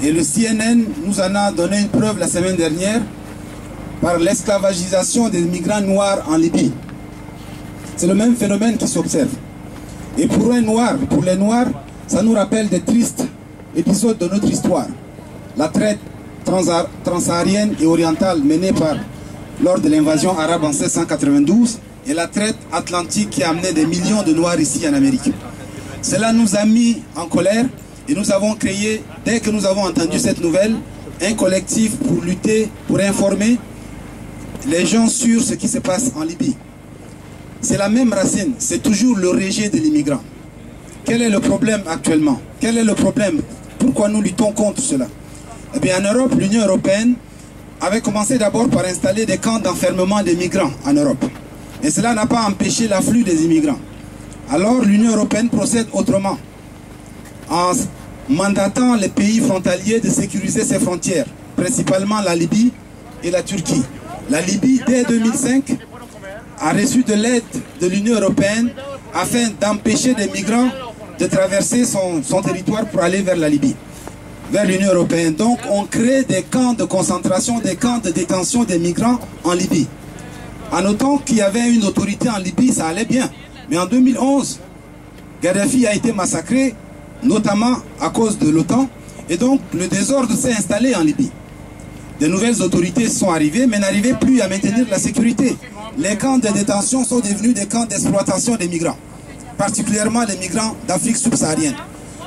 Et le CNN nous en a donné une preuve la semaine dernière par l'esclavagisation des migrants noirs en Libye. C'est le même phénomène qui s'observe. Et pour un noir, pour les noirs, ça nous rappelle des tristes épisodes de notre histoire. La traite transsaharienne et orientale menée lors de l'invasion arabe en 1692 et la traite atlantique qui a amené des millions de noirs ici en Amérique. Cela nous a mis en colère et nous avons créé, dès que nous avons entendu cette nouvelle, un collectif pour lutter, pour informer les gens sur ce qui se passe en Libye. C'est la même racine, c'est toujours le rejet de l'immigrant. Quel est le problème actuellement? Quel est le problème? Pourquoi nous luttons contre cela? Eh bien, en Europe, l'Union européenne avait commencé d'abord par installer des camps d'enfermement des migrants en Europe. Et cela n'a pas empêché l'afflux des immigrants. Alors, l'Union européenne procède autrement, en mandatant les pays frontaliers de sécuriser ses frontières, principalement la Libye et la Turquie. La Libye, dès 2005, a reçu de l'aide de l'Union européenne afin d'empêcher des migrants de traverser son territoire pour aller vers la Libye, vers l'Union européenne. Donc on crée des camps de concentration, des camps de détention des migrants en Libye. En notant qu'il y avait une autorité en Libye, ça allait bien. Mais en 2011, Kadhafi a été massacré, notamment à cause de l'OTAN, et donc le désordre s'est installé en Libye. De nouvelles autorités sont arrivées, mais n'arrivaient plus à maintenir la sécurité. Les camps de détention sont devenus des camps d'exploitation des migrants, particulièrement les migrants d'Afrique subsaharienne,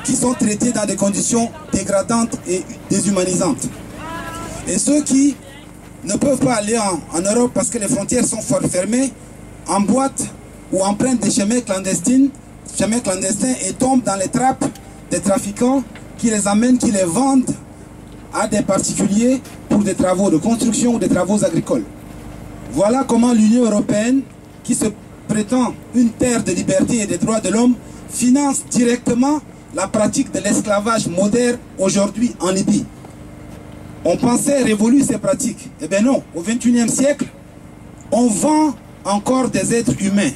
qui sont traités dans des conditions dégradantes et déshumanisantes. Et ceux qui ne peuvent pas aller en Europe parce que les frontières sont fort fermées, emboîtent ou empruntent des chemins clandestins et tombent dans les trappes des trafiquants qui les amènent, qui les vendent à des particuliers pour des travaux de construction ou des travaux agricoles. Voilà comment l'Union européenne, qui se prétend une terre de liberté et des droits de l'homme, finance directement la pratique de l'esclavage moderne aujourd'hui en Libye. On pensait révoluer ces pratiques. Eh bien non, au XXIe siècle, on vend encore des êtres humains.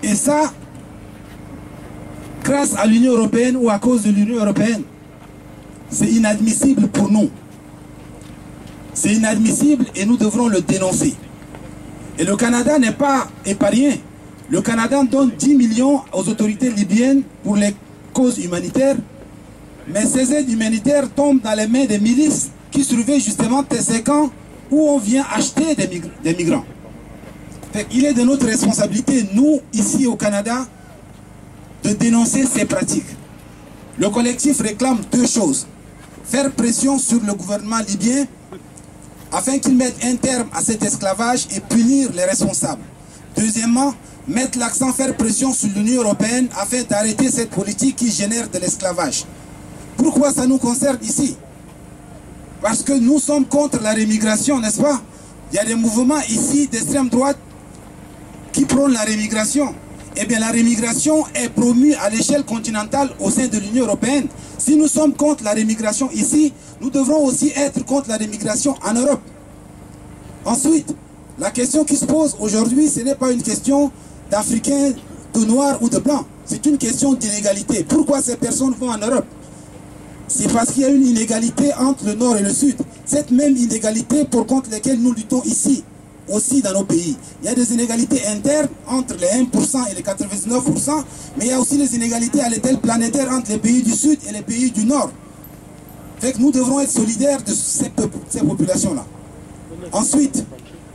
Et ça, grâce à l'Union européenne ou à cause de l'Union européenne. C'est inadmissible pour nous. C'est inadmissible et nous devrons le dénoncer. Et le Canada n'est pas épargné. Le Canada donne 10 millions aux autorités libyennes pour les causes humanitaires. Mais ces aides humanitaires tombent dans les mains des milices qui surveillent justement ces camps où on vient acheter des migrants. Il est de notre responsabilité, nous, ici au Canada, de dénoncer ces pratiques. Le collectif réclame deux choses. Faire pression sur le gouvernement libyen afin qu'il mette un terme à cet esclavage et punir les responsables. Deuxièmement, mettre l'accent, faire pression sur l'Union européenne afin d'arrêter cette politique qui génère de l'esclavage. Pourquoi ça nous concerne ici? Parce que nous sommes contre la rémigration, n'est-ce pas? Il y a des mouvements ici d'extrême droite qui prônent la rémigration. Eh bien, la rémigration est promue à l'échelle continentale au sein de l'Union européenne. Si nous sommes contre la rémigration ici, nous devrons aussi être contre la rémigration en Europe. Ensuite, la question qui se pose aujourd'hui, ce n'est pas une question d'Africains, de Noirs ou de Blancs. C'est une question d'inégalité. Pourquoi ces personnes vont en Europe? C'est parce qu'il y a une inégalité entre le Nord et le Sud. Cette même inégalité pour contre laquelle nous luttons ici, aussi dans nos pays. Il y a des inégalités internes entre les 1% et les 99%, mais il y a aussi les inégalités à l'échelle planétaire entre les pays du Sud et les pays du Nord. Fait que nous devrons être solidaires de ces populations-là. Ensuite,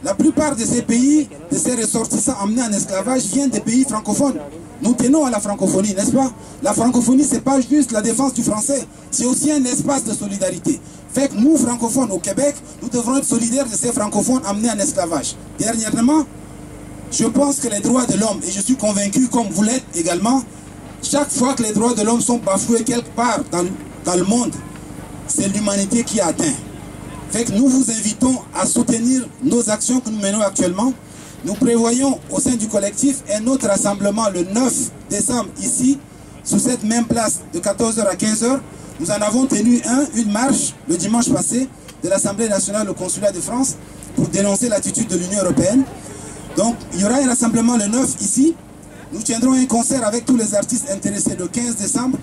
la plupart de ces pays, de ces ressortissants emmenés en esclavage, viennent des pays francophones. Nous tenons à la francophonie, n'est-ce pas? La francophonie, ce n'est pas juste la défense du français, c'est aussi un espace de solidarité. Fait que nous, francophones au Québec, nous devrons être solidaires de ces francophones amenés en esclavage. Dernièrement, je pense que les droits de l'homme, et je suis convaincu, comme vous l'êtes également, chaque fois que les droits de l'homme sont bafoués quelque part dans le monde, c'est l'humanité qui est atteinte. Fait que nous vous invitons à soutenir nos actions que nous menons actuellement. Nous prévoyons au sein du collectif un autre rassemblement le 9 décembre ici, sous cette même place de 14h à 15h. Nous en avons tenu une marche le dimanche passé de l'Assemblée nationale au Consulat de France pour dénoncer l'attitude de l'Union européenne. Donc il y aura un rassemblement le 9 ici. Nous tiendrons un concert avec tous les artistes intéressés le 15 décembre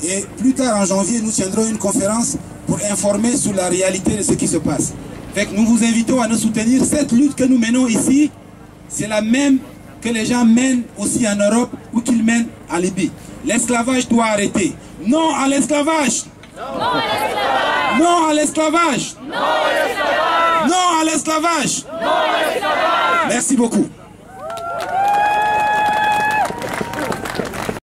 Et plus tard, en janvier, nous tiendrons une conférence pour informer sur la réalité de ce qui se passe. Fait que nous vous invitons à nous soutenir. Cette lutte que nous menons ici, c'est la même que les gens mènent aussi en Europe ou qu'ils mènent en Libye. L'esclavage doit arrêter. Non à l'esclavage. Non à l'esclavage. Non à l'esclavage. Merci beaucoup.